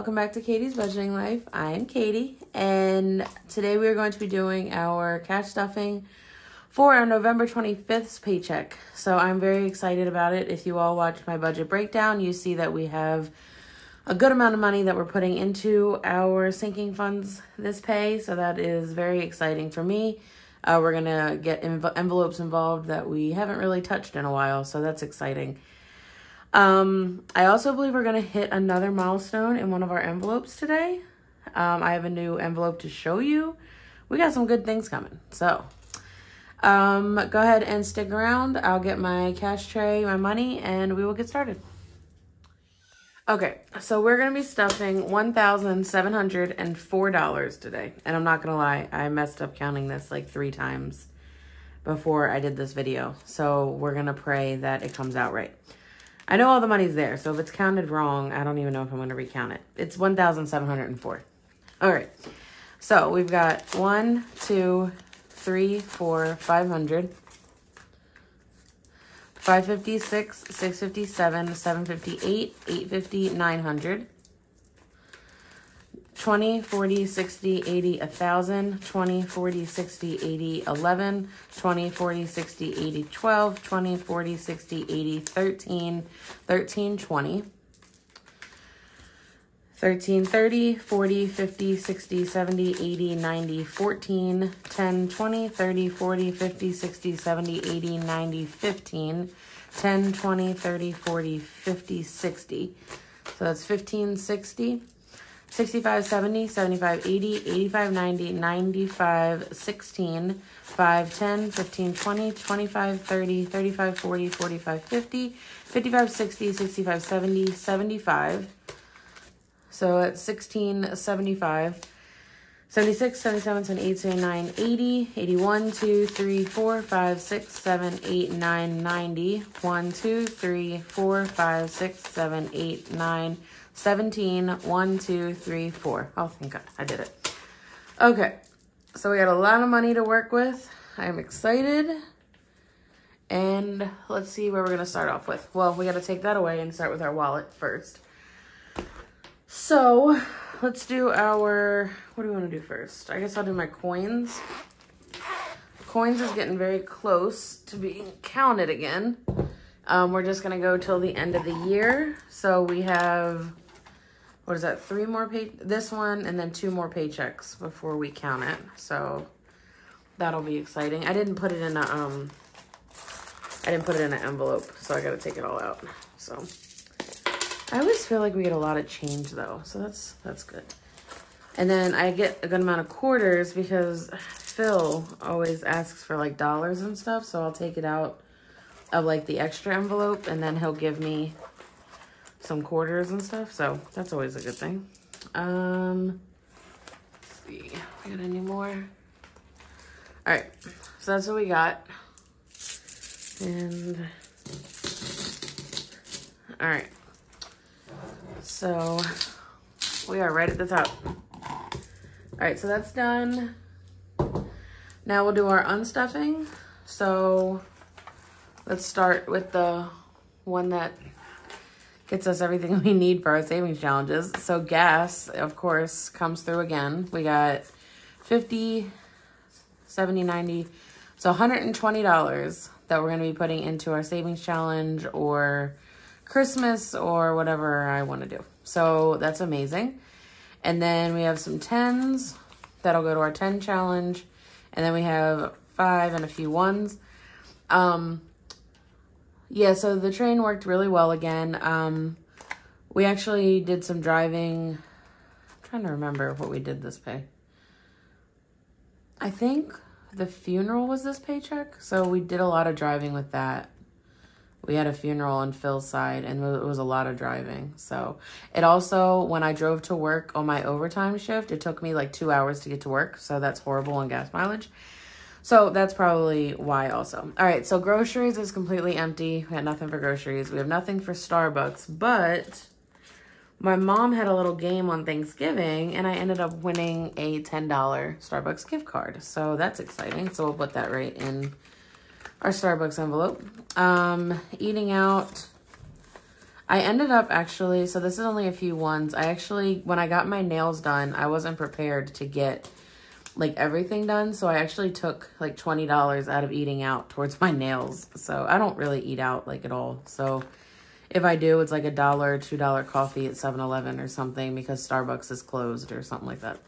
welcome back to Katie's Budgeting Life. I am Katie, and today we are going to be doing our cash stuffing for our November 25th paycheck. So I'm very excited about it. If you all watched my budget breakdown, you see that we have a good amount of money that we're putting into our sinking funds this pay, so that is very exciting for me. We're going to get envelopes involved that we haven't really touched in a while, so that's exciting. I also believe we're going to hit another milestone in one of our envelopes today. I have a new envelope to show you. We got some good things coming. So, go ahead and stick around. I'll get my cash tray, my money, and we will get started. Okay, so we're going to be stuffing $1,704 today. And I'm not going to lie, I messed up counting this like 3 times before I did this video. So we're going to pray that it comes out right. I know all the money's there, so if it's counted wrong, I don't even know if I'm going to recount it. It's 1,704. All right. So we've got 1, 2, 3, 4, 500, 556, 657, 758, 850, 900, 20, 40, 60, 80, 1,000, 20, 40, 60, 80, 11, 20, 40, 60, 80, 12, 20, 40, 60, 80, 13, 13, 20, 13, 30, 40, 50, 60, 70, 80, 90, 14, 10, 20, 30, 40, 50, 60, 70, 80, 90, 15, 10, 20, 30, 40, 50, 60. So that's 15, 60. 65, 70, 75, 80, 85, 90, 95, 16, 5, 10, 15, 20, 25, 30, 35, 40, 45, 50, 55, 60, 65, 70, 75. So it's 16, 75, 76, 77, 78, 79, 80, 81, 2, 3, 4, 5, 6, 7, 8, 9, 90, 1, 2, 3, 4, 5, 6, 7, 8, 9, 17, 1, 2, 3, 4. Oh, thank God, I did it. Okay, so we got a lot of money to work with. I'm excited. And let's see where we're going to start off with. Well, we got to take that away and start with our wallet first. So let's do our, what do we want to do first? I guess I'll do my coins. Coins is getting very close to being counted again. We're just going to go till the end of the year. So we have, what is that, 3 more this one and then 2 more paychecks before we count it. So that'll be exciting. I didn't put it in a an envelope, so I got to take it all out. So I always feel like we get a lot of change though, so that's good. And then I get a good amount of quarters because Phil always asks for like dollars and stuff, so I'll take it out of like the extra envelope and then he'll give me some quarters and stuff, so that's always a good thing. Let's see, we got any more? All right, so that's what we got. And all right, so we are right at the top. All right, so that's done. Now we'll do our unstuffing. So let's start with the one that gets us everything we need for our savings challenges. So gas, of course, comes through again. We got 50, 70, 90, so $120 that we're going to be putting into our savings challenge or Christmas or whatever I want to do. So that's amazing. And then we have some 10s that'll go to our 10 challenge. And then we have 5 and a few 1s. Yeah, so the train worked really well again. We actually did some driving. I'm trying to remember what we did this pay. I think the funeral was this paycheck. So we did a lot of driving with that. We had a funeral on Phil's side and it was a lot of driving. So it also, when I drove to work on my overtime shift, it took me like 2 hours to get to work. So that's horrible on gas mileage. So that's probably why also. All right, so groceries is completely empty. We had nothing for groceries. We have nothing for Starbucks, but my mom had a little game on Thanksgiving and I ended up winning a $10 Starbucks gift card. So that's exciting. So we'll put that right in our Starbucks envelope. Eating out. I ended up actually, so this is only a few ones. I actually, when I got my nails done, I wasn't prepared to get like everything done. So I actually took like $20 out of eating out towards my nails. So I don't really eat out like at all. So if I do, it's like $1, $2 coffee at 7-Eleven or something because Starbucks is closed or something like that.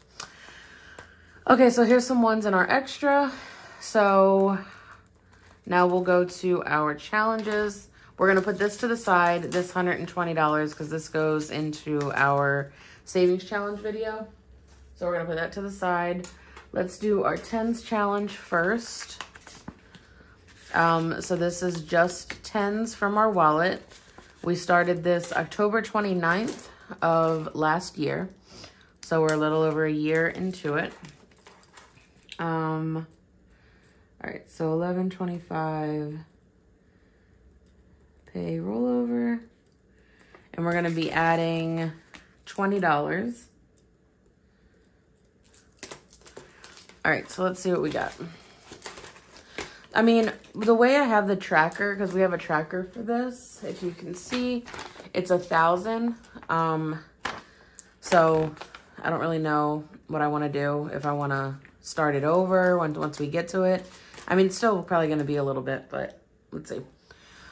Okay, so here's some ones in our extra. So now we'll go to our challenges. We're going to put this to the side, this $120, because this goes into our savings challenge video. So we're going to put that to the side. Let's do our tens challenge first. So this is just tens from our wallet. We started this October 29th of last year. So we're a little over a year into it. All right, so 11.25 pay rollover. And we're going to be adding $20. All right, so let's see what we got. I mean, the way I have the tracker, because we have a tracker for this, if you can see, it's 1,000. So I don't really know what I want to do, if I want to start it over once we get to it. I mean, it's still probably going to be a little bit, but let's see.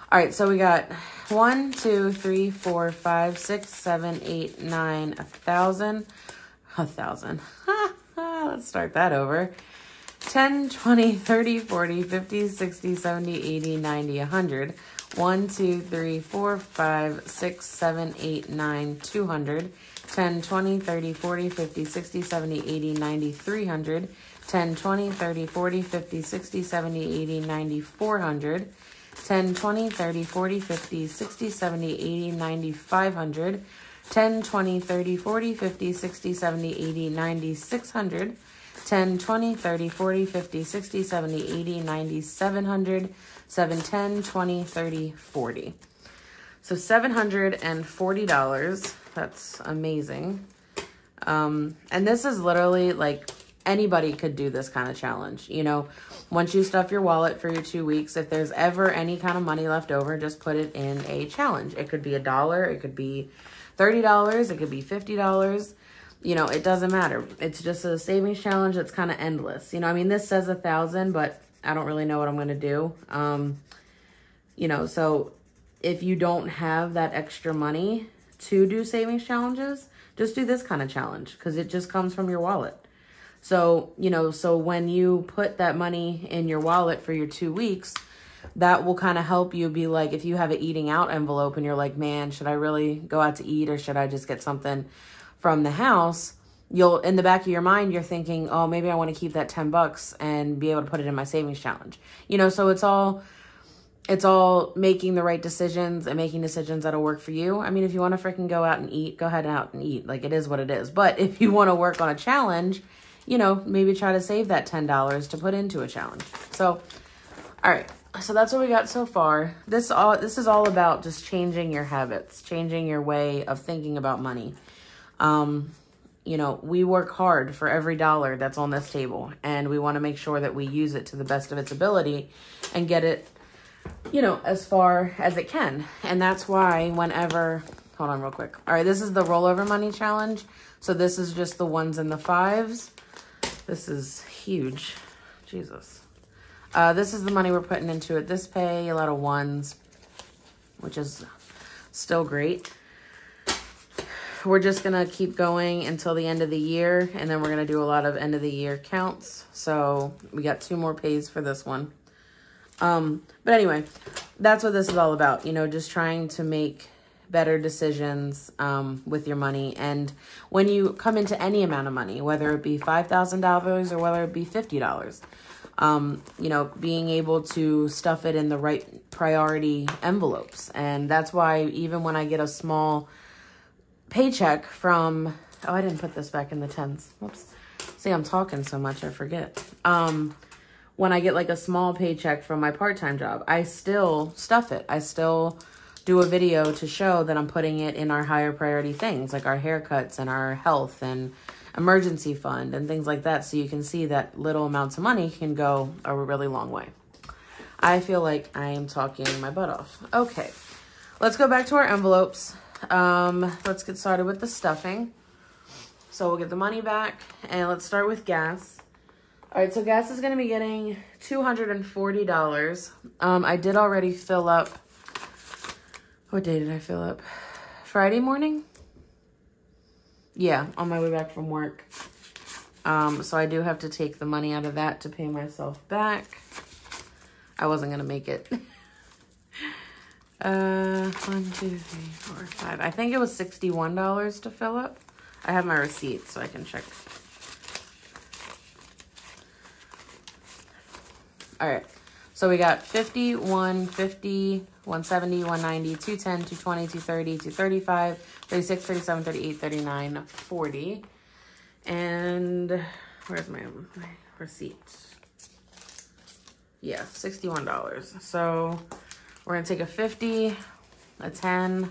All right, so we got 1, 2, 3, 4, 5, 6, 7, 8, 9, 1,000. 1,000. Let's start that over. 10, 20, 30, 40, 50, 60, 70, 80, 90, 100. 1, 2, 3, 4, 5, 6, 7, 8, 9, 200. 10, 20, 30, 40, 50, 60, 70, 80, 90, 300. 10, 20, 30, 40, 50, 60, 70, 80, 90, 400. 10, 20, 30, 40, 50, 60, 70, 80, 90, 500. 10, 20, 30, 40, 50, 60, 70, 80, 90, 600. 10, 20, 30, 40, 50, 60, 70, 80, 90, 700. 7, 10, 20, 30, 40. So $740. That's amazing. And this is literally like anybody could do this kind of challenge. You know, once you stuff your wallet for your 2 weeks, if there's ever any kind of money left over, just put it in a challenge. It could be $1, it could be $30, it could be $50. You know, it doesn't matter. It's just a savings challenge that's kind of endless. You know, I mean, this says 1,000, but I don't really know what I'm going to do. You know, so if you don't have that extra money to do savings challenges, just do this kind of challenge because it just comes from your wallet. So, you know, so when you put that money in your wallet for your 2 weeks, that will kind of help you be like, if you have an eating out envelope and you're like, man, should I really go out to eat or should I just get something from the house? You'll, in the back of your mind, you're thinking, oh, maybe I want to keep that $10 and be able to put it in my savings challenge. You know, so it's all making the right decisions and making decisions that'll work for you. I mean, if you want to freaking go out and eat, go ahead out and eat. Like, it is what it is. But if you want to work on a challenge, you know, maybe try to save that $10 to put into a challenge. So, all right. So that's what we got so far. This is all about just changing your habits, changing your way of thinking about money. You know, we work hard for every dollar that's on this table, and we want to make sure that we use it to the best of its ability and get it, you know, as far as it can. And that's why whenever, hold on real quick. All right, this is the rollover money challenge. So this is just the 1s and the 5s. This is huge. Jesus. This is the money we're putting into it. This pay, a lot of 1s, which is still great. We're just going to keep going until the end of the year, and then we're going to do a lot of end of the year counts. So we got 2 more pays for this one. But anyway, that's what this is all about. You know, just trying to make better decisions with your money. And when you come into any amount of money, whether it be $5,000 or whether it be $50, you know, being able to stuff it in the right priority envelopes. And that's why even when I get a small paycheck from, oh, I didn't put this back in the 10s. Whoops. See, I'm talking so much, I forget. When I get like a small paycheck from my part-time job, I still stuff it. I still do a video to show that I'm putting it in our higher priority things, like our haircuts and our health and emergency fund and things like that. So you can see that little amounts of money can go a really long way. I feel like I am talking my butt off. Okay. let's go back to our envelopes. Let's get started with the stuffing. So we'll get the money back, and let's start with gas. All right, so gas is going to be getting $240. I did already fill up. What day did I fill up? Friday morning? Yeah, on my way back from work. So I do have to take the money out of that to pay myself back. I wasn't going to make it. 1, 2, 3, 4, 5. I think it was $61 to fill up. I have my receipt so I can check. All right. So we got 50, 150, 170, 190, 210, 220, 230, 235, 36, 37, 38, 39, 40. And where's my receipt? Yeah, $61. So we're going to take a 50, a 10,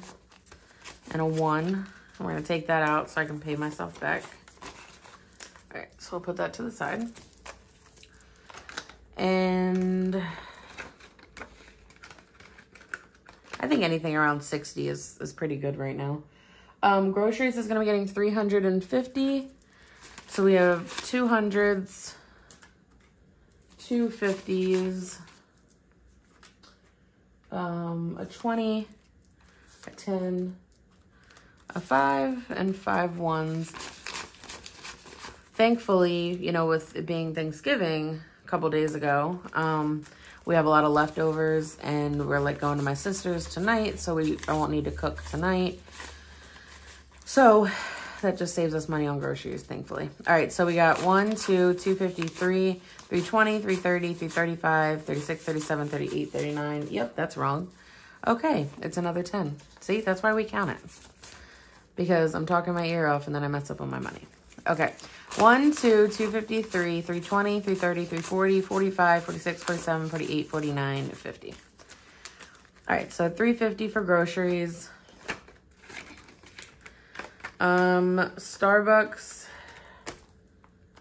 and a 1. And we're going to take that out so I can pay myself back. All right, so we'll put that to the side. And I think anything around 60 is pretty good right now. Groceries is going to be getting $350. So we have 200s, 250s, a 20, a 10, a 5, and 5 ones. Thankfully, you know, with it being Thanksgiving a couple days ago, we have a lot of leftovers, and we're like going to my sister's tonight, so I won't need to cook tonight. So that just saves us money on groceries, thankfully. All right, so we got 1, 2, 253, 320, 330, 335, 36, 37, 38, 39. Yep, that's wrong. Okay, it's another 10. See, that's why we count it. Because I'm talking my ear off and then I mess up on my money. Okay, 1, 2, 253, 320, 330, 340, 45, 46, 47, 48, 49, 50. All right, so 350 for groceries. Starbucks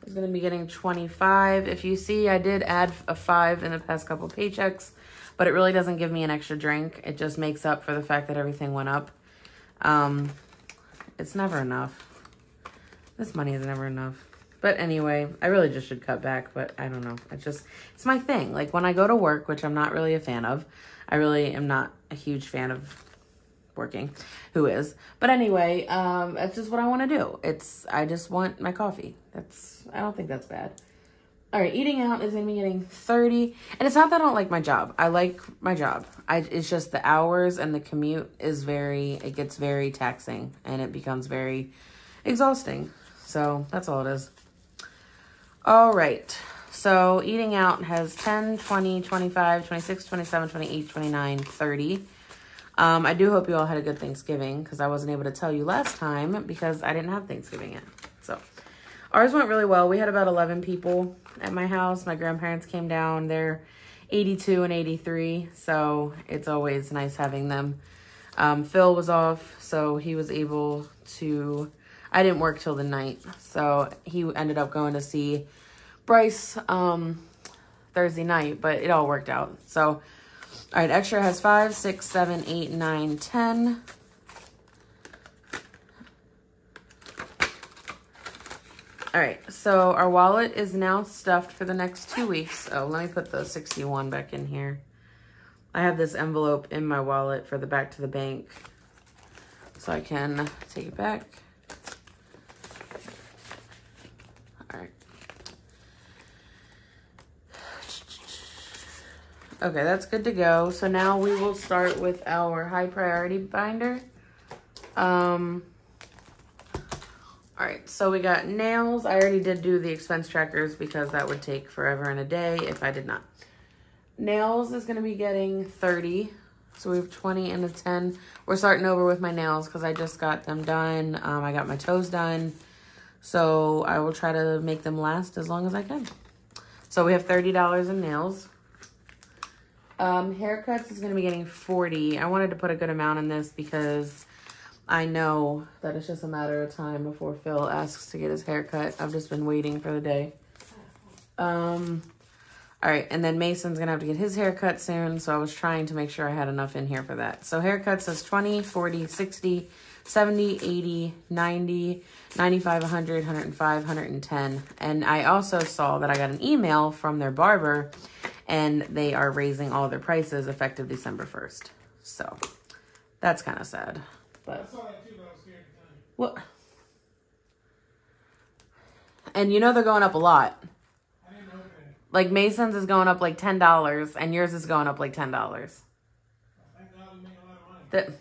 is going to be getting 25. If you see, I did add a 5 in the past couple paychecks, but it really doesn't give me an extra drink. It just makes up for the fact that everything went up. It's never enough. This money is never enough. But anyway, I really just should cut back, but I don't know. It's my thing. Like when I go to work, which I'm not really a fan of, I really am not a huge fan of working. Who is? But anyway, that's just what I want to do. I just want my coffee. I don't think that's bad. All right, eating out is going to be getting 30. And it's not that I don't like my job. I like my job. It's just the hours and the commute it gets very taxing and it becomes very exhausting. So that's all it is. All right. So eating out has 10, 20, 25, 26, 27, 28, 29, 30. I do hope you all had a good Thanksgiving because I wasn't able to tell you last time because I didn't have Thanksgiving yet. So ours went really well. We had about 11 people at my house. My grandparents came down. They're 82 and 83, so it's always nice having them. Phil was off, so he was able to... I didn't work till the night, so he ended up going to see Bryce Thursday night, but it all worked out. So... all right, extra has 5, 6, 7, 8, 9, 10. All right, so our wallet is now stuffed for the next 2 weeks. Oh, let me put the 61 back in here. I have this envelope in my wallet for the back to the bank, so I can take it back. All right. Okay, that's good to go. So now we will start with our high priority binder. All right, so we got nails. I already did do the expense trackers because that would take forever and a day if I did not. Nails is gonna be getting 30. So we have 20 and a 10. We're starting over with my nails because I just got them done. I got my toes done. So I will try to make them last as long as I can. So we have $30 in nails. Haircuts is going to be getting 40. I wanted to put a good amount in this because I know that it's just a matter of time before Phil asks to get his haircut. I've just been waiting for the day. All right, and then Mason's going to have to get his hair cut soon, so I was trying to make sure I had enough in here for that. So haircut says 20, 40, 60, 70, 80, 90, 95, 100, 105, 110. And I also saw that I got an email from their barber, and they are raising all their prices effective December 1st. So that's kind of sad. But I saw that too, but I was scared to tell you. What? And you know they're going up a lot. I didn't know that. Like Mason's is going up like $10, and yours is going up like $10. Well, thank God we made a lot of money.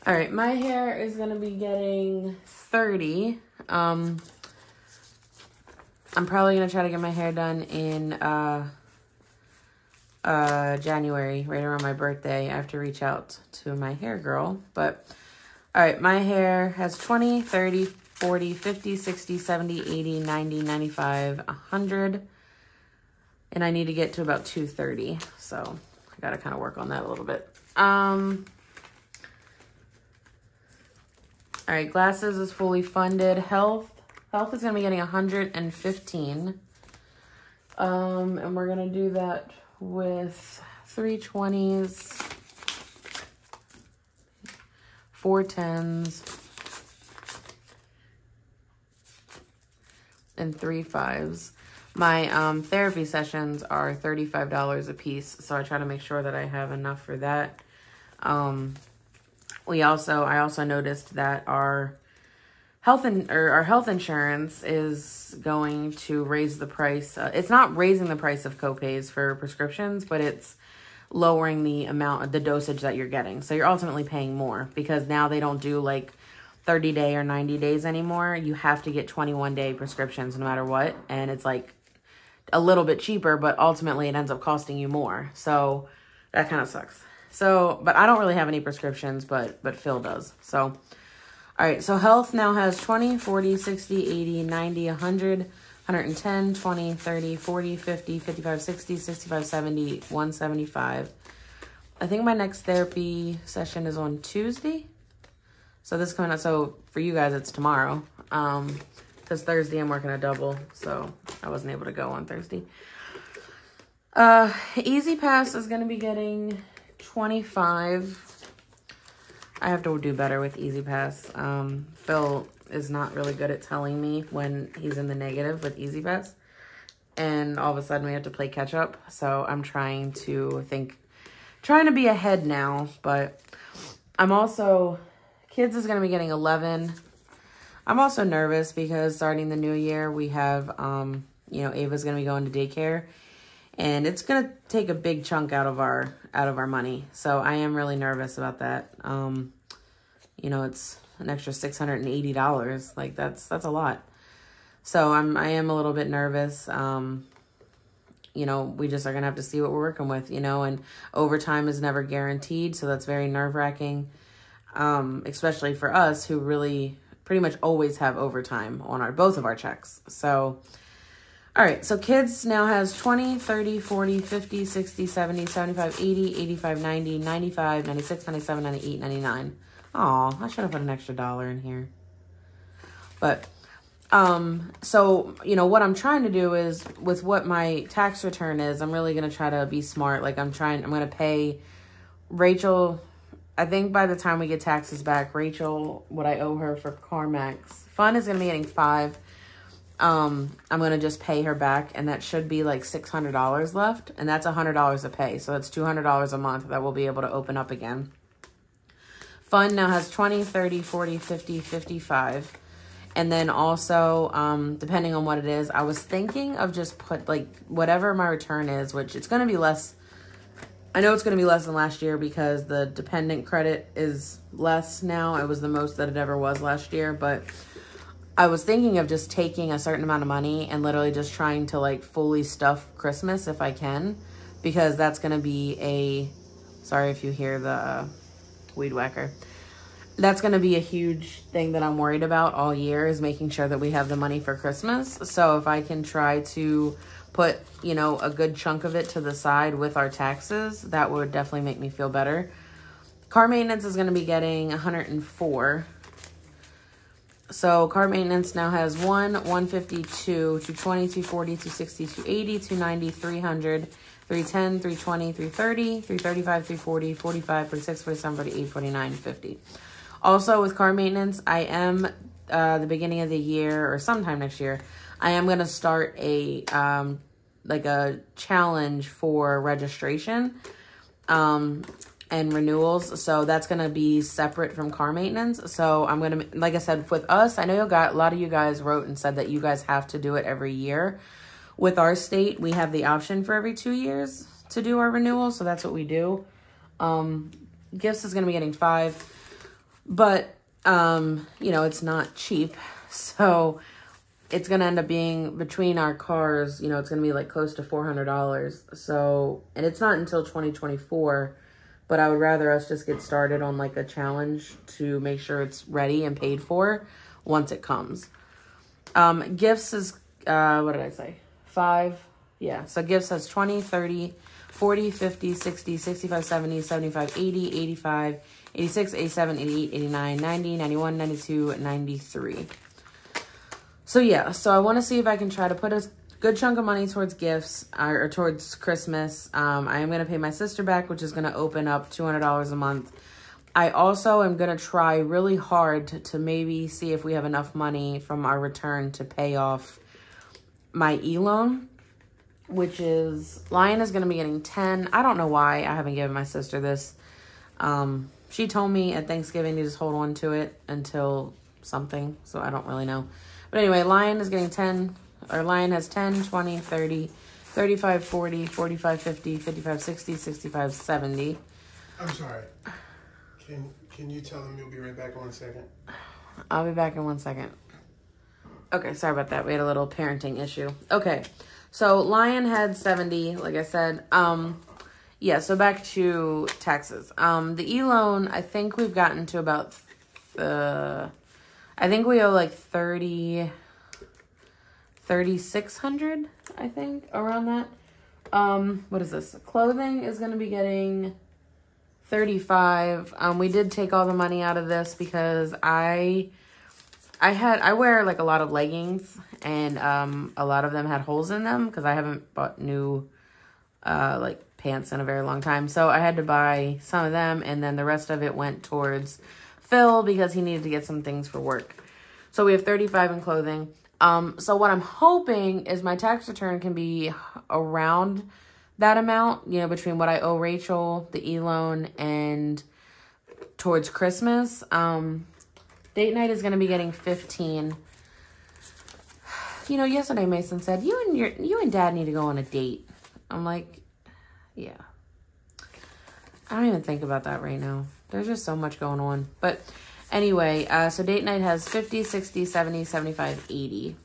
All right, my hair is going to be getting 30. I'm probably going to try to get my hair done in January, right around my birthday. I have to reach out to my hair girl. But, all right, my hair has 20, 30, 40, 50, 60, 70, 80, 90, 95, 100. And I need to get to about 230. So, I got to kind of work on that a little bit. All right, glasses is fully funded. Health is going to be getting 115. And we're going to do that with 320s, 4 10s, and 3 5s. My therapy sessions are $35 a piece, so I try to make sure that I have enough for that. I also noticed that our health insurance is going to raise the price. It's not raising the price of copays for prescriptions, but it's lowering the dosage that you're getting. So you're ultimately paying more because now they don't do like 30-day or 90 days anymore. You have to get 21-day prescriptions no matter what. And it's like a little bit cheaper, but ultimately it ends up costing you more. So that kind of sucks. So, but I don't really have any prescriptions, but Phil does. So, all right. So health now has 20, 40, 60, 80, 90, 100, 110, 20, 30, 40, 50, 55, 60, 65, 70, 175. I think my next therapy session is on Tuesday. So this coming up, so for you guys, it's tomorrow. Because Thursday I'm working a double, so I wasn't able to go on Thursday. Easy Pass is going to be getting 25. I have to do better with Easy Pass. Phil is not really good at telling me when he's in the negative with Easy Pass. And all of a sudden we have to play catch up. So I'm trying to be ahead now. But I'm also, kids is going to be getting 11. I'm also nervous because starting the new year, we have, Ava's going to be going to daycare. And it's going to take a big chunk out of our money. So I am really nervous about that. It's an extra $680. Like that's a lot. So I am a little bit nervous. We just are going to have to see what we're working with, and overtime is never guaranteed. So that's very nerve-wracking, especially for us who really pretty much always have overtime on both of our checks. So, all right. So kids now has 20, 30, 40, 50, 60, 70, 75, 80, 85, 90, 95, 96, 97, 98, 99. Oh, I should have put an extra $1 in here. But, so, what I'm trying to do is with what my tax return is, I'm really going to try to be smart. Like I'm going to pay Rachel, I think by the time we get taxes back, Rachel, what I owe her for CarMax. Fun is going to be getting 5. I'm going to just pay her back, and that should be like $600 left, and that's $100 a pay. So that's $200 a month that we'll be able to open up again. Fun now has 20, 30, 40, 50, 55. And then also, depending on what it is, I was thinking of just put like whatever my return is, which it's going to be less. I know it's going to be less than last year because the dependent credit is less now. It was the most that it ever was last year, but I was thinking of just taking a certain amount of money and literally just trying to like fully stuff Christmas if I can, because that's going to be sorry if you hear the weed whacker. That's going to be a huge thing that I'm worried about all year, is making sure that we have the money for Christmas. So if I can try to put, a good chunk of it to the side with our taxes, that would definitely make me feel better. Car maintenance is going to be getting 104. So car maintenance now has 150, 220, 240, 260, 280, 290, 300, 310, 320, 330, 335, 340, 45, 46, 47, 48, 49, 50. Also with car maintenance, I am the beginning of the year or sometime next year, I am going to start a like a challenge for registration and renewals. So that's going to be separate from car maintenance. So I'm going to, like I said, with us, I know a lot of you guys wrote and said that you guys have to do it every year. With our state, we have the option for every 2 years to do our renewal. So that's what we do. Gifts is going to be getting 5, but you know, it's not cheap. So it's going to end up being between our cars, you know, it's going to be like close to $400. So, and it's not until 2024, but I would rather us just get started on like a challenge to make sure it's ready and paid for once it comes. Gifts is, what did I say? 5. Yeah. So gifts has 20, 30, 40, 50, 60, 65, 70, 75, 80, 85, 86, 87, 88, 89, 90, 91, 92, 93. So yeah, so I want to see if I can try to put a good chunk of money towards gifts or towards Christmas. I am going to pay my sister back, which is going to open up $200 a month. I also am going to try really hard to maybe see if we have enough money from our return to pay off my e-loan, which is, Lion is going to be getting 10. I don't know why I haven't given my sister this. She told me at Thanksgiving to just hold on to it until something, so I don't really know. But anyway, Lion is getting 10, or Lion has 10, 20, 30, 35, 40, 45, 50, 55, 60, 65, 70. I'm sorry. Can you tell them you'll be right back in 1 second? I'll be back in 1 second. Okay, sorry about that. We had a little parenting issue. Okay, so Lion had 70, like I said. Yeah, so back to taxes. The e-loan, I think we've gotten to about, I think we owe like 3,600, I think, around that. What is this? Clothing is going to be getting 35. We did take all the money out of this because I wear like a lot of leggings, and a lot of them had holes in them because I haven't bought new like pants in a very long time. So I had to buy some of them, and then the rest of it went towards Phil because he needed to get some things for work. So we have 35 in clothing. So what I'm hoping is my tax return can be around that amount, you know, between what I owe Rachel, the e-loan, and towards Christmas. Date night is going to be getting 15. You know, yesterday Mason said, you and Dad need to go on a date. I'm like, yeah. I don't even think about that right now. There's just so much going on. But anyway, so date night has 50, 60, 70, 75, 80.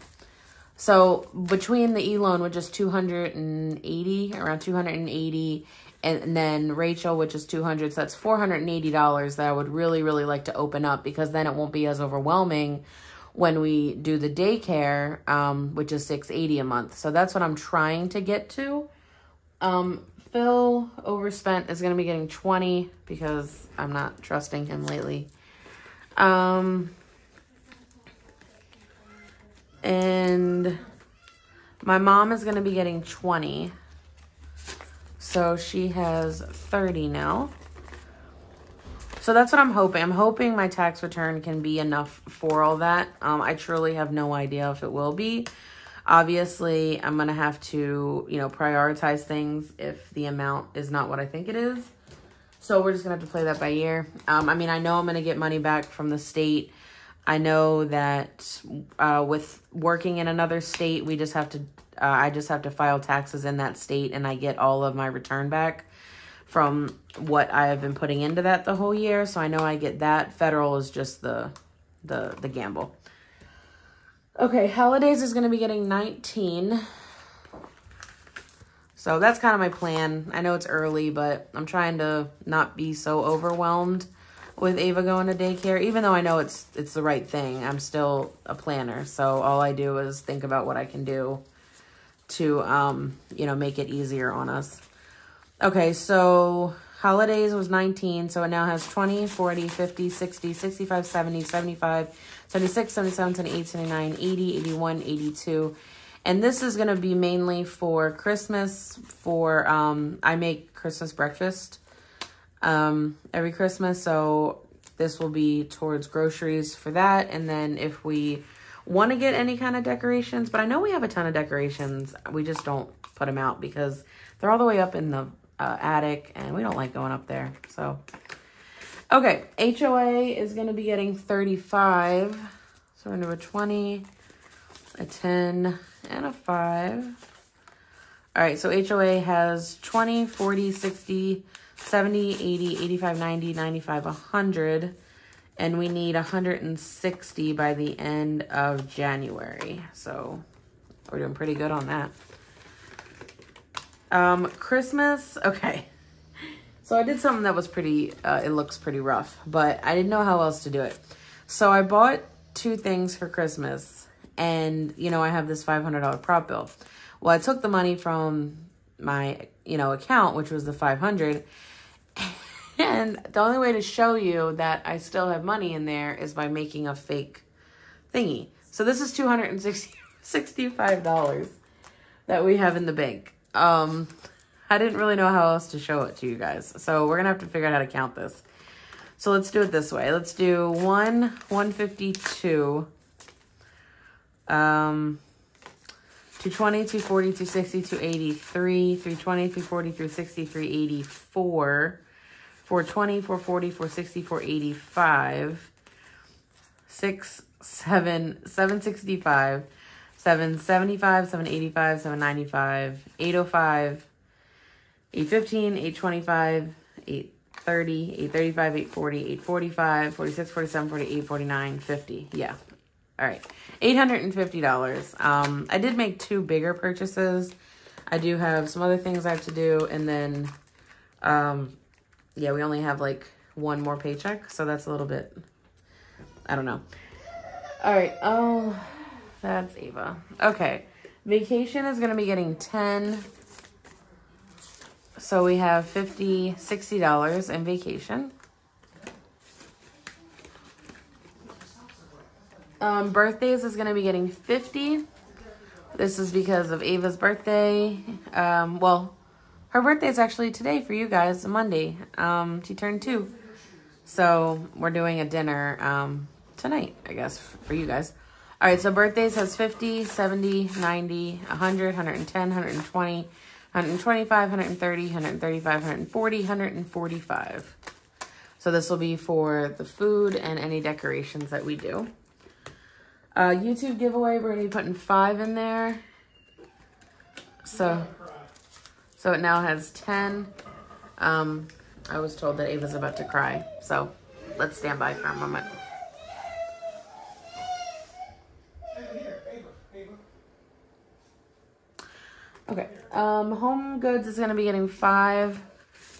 So between the e-loan, which is 280, around 280, and then Rachel, which is 200, so that's $480 that I would really, really like to open up, because then it won't be as overwhelming when we do the daycare, which is $680 a month. So that's what I'm trying to get to. Phil overspent is going to be getting 20 because I'm not trusting him lately. And my mom is going to be getting 20. So she has 30 now. So that's what I'm hoping. I'm hoping my tax return can be enough for all that. I truly have no idea if it will be. Obviously, I'm going to have to, you know, prioritize things if the amount is not what I think it is. So we're just going to have to play that by ear. I mean, I know I'm going to get money back from the state. I know that with working in another state, we just have to, I just have to file taxes in that state, and I get all of my return back from what I have been putting into that the whole year. So I know I get that. Federal is just the gamble. Okay, holidays is going to be getting 19. So that's kind of my plan. I know it's early, but I'm trying to not be so overwhelmed with Ava going to daycare. Even though I know it's the right thing, I'm still a planner. So all I do is think about what I can do to, you know, make it easier on us. Okay, so Holidays was 19, so it now has 20, 40, 50, 60, 65, 70, 75, 76, 77, 78, 79, 80, 81, 82. And this is going to be mainly for Christmas, for, I make Christmas breakfast every Christmas, so this will be towards groceries for that. And then if we want to get any kind of decorations, but I know we have a ton of decorations, we just don't put them out because they're all the way up in the attic, and we don't like going up there. So, okay, HOA is going to be getting 35. So we're going to do a 20, a 10, and a 5. All right, so HOA has 20, 40, 60, 70, 80, 85, 90, 95, 100. And we need 160 by the end of January. So we're doing pretty good on that. Christmas, okay. So I did something that was pretty, it looks pretty rough, but I didn't know how else to do it. So I bought 2 things for Christmas, and, you know, I have this $500 prop bill. Well, I took the money from my, you know, account, which was the 500, and the only way to show you that I still have money in there is by making a fake thingy. So this is $265 that we have in the bank. I didn't really know how else to show it to you guys. So we're going to have to figure out how to count this. So let's do it this way. Let's do 152, 220, 240, 260, 280, 320, 340, 360, 384, 420, 440, 460, 485, 765, 775, 785, 795, 805, 815, 825, 830, 835, 840, 845, 46, 47, 48, 49, 50. Yeah. All right. $850. I did make 2 bigger purchases. I do have some other things I have to do. And then, yeah, we only have like 1 more paycheck. So that's a little bit, I don't know. All right. Oh, that's Ava. Okay. Vacation is going to be getting 10. So we have $50, $60 in vacation. Birthdays is going to be getting 50. This is because of Ava's birthday. Well, her birthday is actually today for you guys, Monday. She turned 2. So we're doing a dinner tonight, I guess, for you guys. All right, so birthdays has 50, 70, 90, 100, 110, 120, 125, 130, 135, 140, 145. So this will be for the food and any decorations that we do. YouTube giveaway, we're going to be putting 5 in there. So it now has 10. I was told that Ava's about to cry. So let's stand by for a moment. Okay. Home goods is going to be getting 5.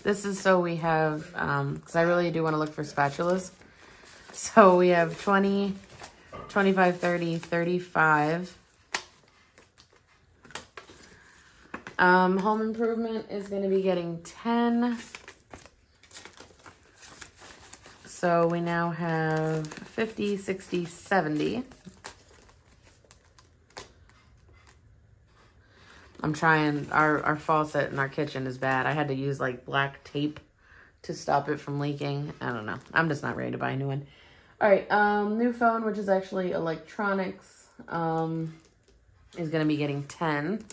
This is so we have, because I really do want to look for spatulas. So we have 20, 25, 30, 35. Home improvement is going to be getting 10. So we now have 50, 60, 70. I'm trying, our faucet in our kitchen is bad. I had to use like black tape to stop it from leaking. I don't know. I'm just not ready to buy a new one. All right, new phone, which is actually electronics, is going to be getting 10.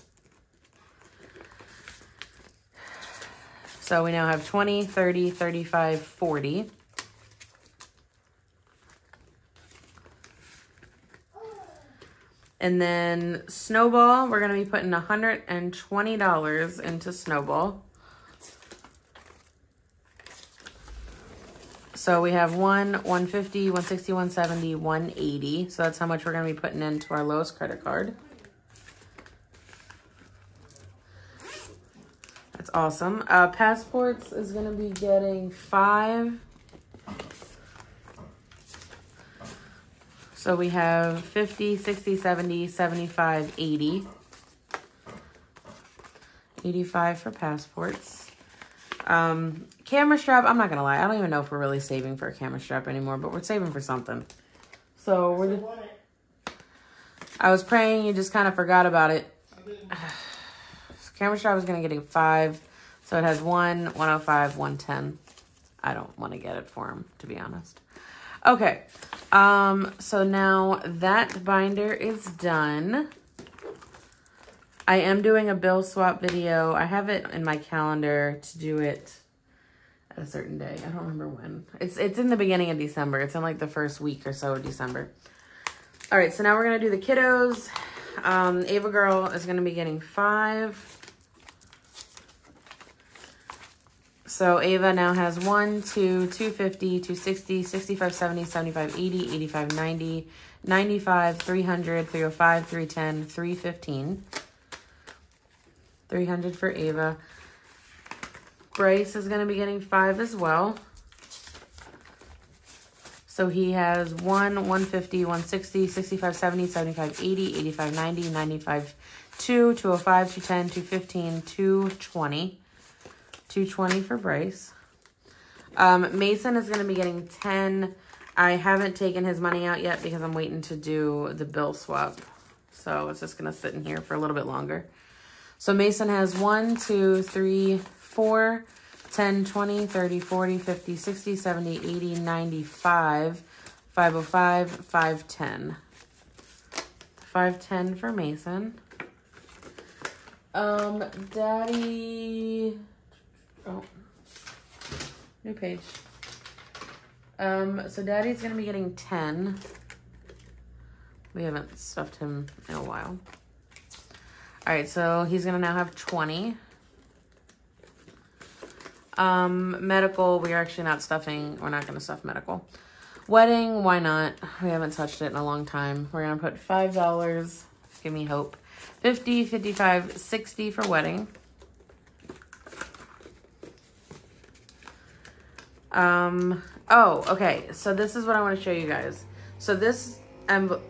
So we now have 20, 30, 35, 40. And then Snowball, we're going to be putting $120 into Snowball. So we have 150, 160, 170, 180. So that's how much we're going to be putting into our lowest credit card. That's awesome. Passports is going to be getting 5. So we have 50, 60, 70, 75, 80. 85 for passports. Camera strap, I'm not gonna lie, I don't even know if we're really saving for a camera strap anymore, but we're saving for something. So we're just, I was praying you just kind of forgot about it. Camera strap is gonna get a 5, so it has 1, 105, 110. I don't want to get it for him, to be honest. Okay, so now that binder is done. I am doing a bill swap video. I have it in my calendar to do it at a certain day. I don't remember when. It's in the beginning of December. It's in like the first week or so of December. All right, so now we're going to do the kiddos. Ava girl is going to be getting 5. So Ava now has 1, 2, 250, 260, 65, 70, 75, 80, 85, 90, 95, 300, 305, 310, 315. 300 for Ava. Bryce is going to be getting 5 as well. So he has 1, 150, 160, 65, 70, 75, 80, 85, 90, 95, 2, 205, 210, 215, 220. 220 for Bryce. Mason is going to be getting 10. I haven't taken his money out yet because I'm waiting to do the bill swap. So it's just going to sit in here for a little bit longer. So Mason has 1, 2, 3, 4, 10, 20, 30, 40, 50, 60, 70, 80, 95, 505, 510. 510 for Mason. Daddy... Oh, new page. So Daddy's going to be getting 10. We haven't stuffed him in a while. All right, so he's going to now have 20. Medical, we are actually not stuffing. We're not going to stuff medical. Wedding, why not? We haven't touched it in a long time. We're going to put $5. Give me hope. 50, 55, 60 for wedding. Oh, okay. So this is what I want to show you guys. So this envelope,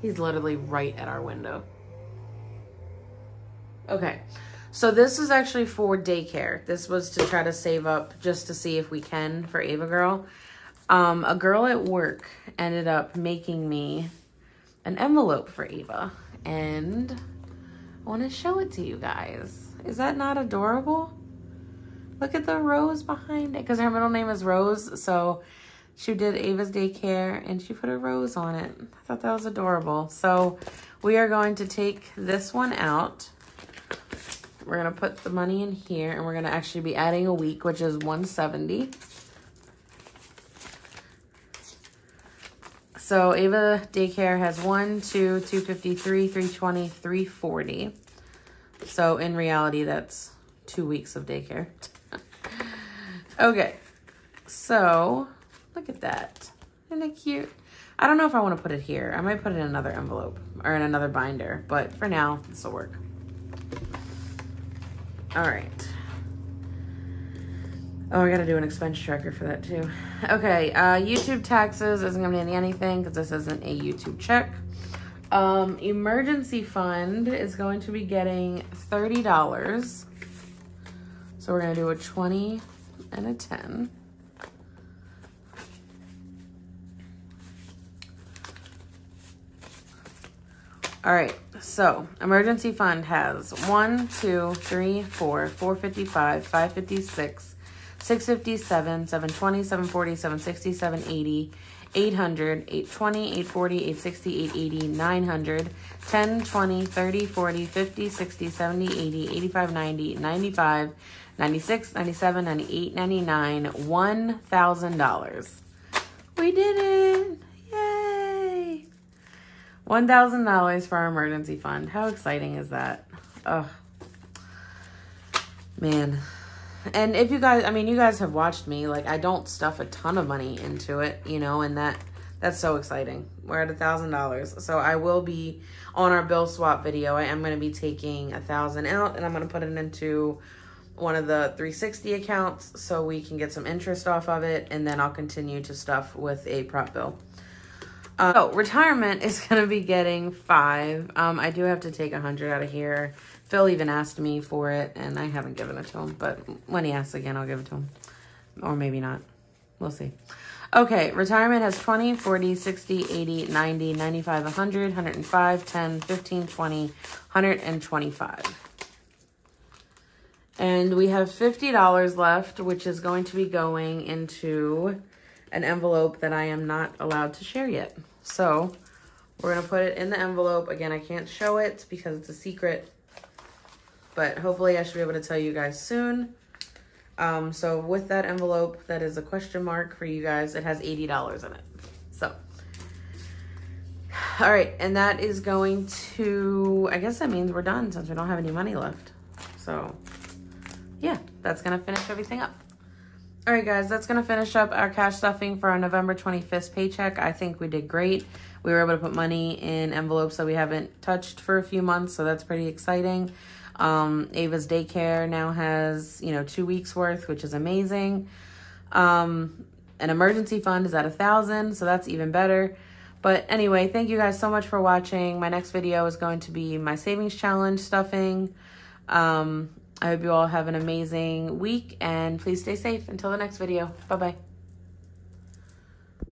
he's literally right at our window. Okay. So this is actually for daycare. This was to try to save up just to see if we can for Ava girl. A girl at work ended up making me an envelope for Ava. And I want to show it to you guys. Is that not adorable? Look at the rose behind it, because her middle name is Rose. So she did Ava's daycare and she put a rose on it. I thought that was adorable. So we are going to take this one out. We're going to put the money in here and we're going to actually be adding a week, which is 170. So Ava daycare has 1, 2, 253, 320, 340. So in reality, that's 2 weeks of daycare. Okay, so look at that. Isn't it cute? I don't know if I want to put it here. I might put it in another envelope or in another binder, but for now, this will work. All right. Oh, I got to do an expense tracker for that too. Okay, YouTube taxes isn't going to be anything because this isn't a YouTube check. Emergency fund is going to be getting $30. So we're going to do a 20 and a 10. All right, so emergency fund has 1, 2, 3, 4, 455, 556, 657, 720, 740, 760, 780, 800, 820, 840, 860, 880, 900, 10, 20, 30, 40, 50, 60, 70, 80, 85, 90, 95, 96, 97, 98, 99, $1,000. We did it. Yay. $1,000 for our emergency fund. How exciting is that? Oh, man. And if you guys, I mean, you guys have watched me, like, I don't stuff a ton of money into it, you know, and that's so exciting. We're at $1,000. So I will be on our bill swap video. I am going to be taking $1,000 out and I'm going to put it into one of the 360 accounts so we can get some interest off of it. And then I'll continue to stuff with a prop bill. So retirement is going to be getting 5. I do have to take 100 out of here. Phil even asked me for it, and I haven't given it to him. But when he asks again, I'll give it to him. Or maybe not. We'll see. Okay, retirement has 20, 40, 60, 80, 90, 95, 100, 105, 10, 15, 20, 125. And we have $50 left, which is going to be going into an envelope that I am not allowed to share yet. So we're going to put it in the envelope. Again, I can't show it because it's a secret, but hopefully I should be able to tell you guys soon. So with that envelope, that is a question mark for you guys. It has $80 in it. So, all right. And that is going to, I guess that means we're done since we don't have any money left. So yeah, that's going to finish everything up. All right, guys, that's going to finish up our cash stuffing for our November 25th paycheck. I think we did great. We were able to put money in envelopes that we haven't touched for a few months, so that's pretty exciting. Ava's daycare now has, 2 weeks worth, which is amazing. An emergency fund is at 1,000, so that's even better. But anyway, thank you guys so much for watching. My next video is going to be my savings challenge stuffing. I hope you all have an amazing week, and please stay safe until the next video. Bye-bye.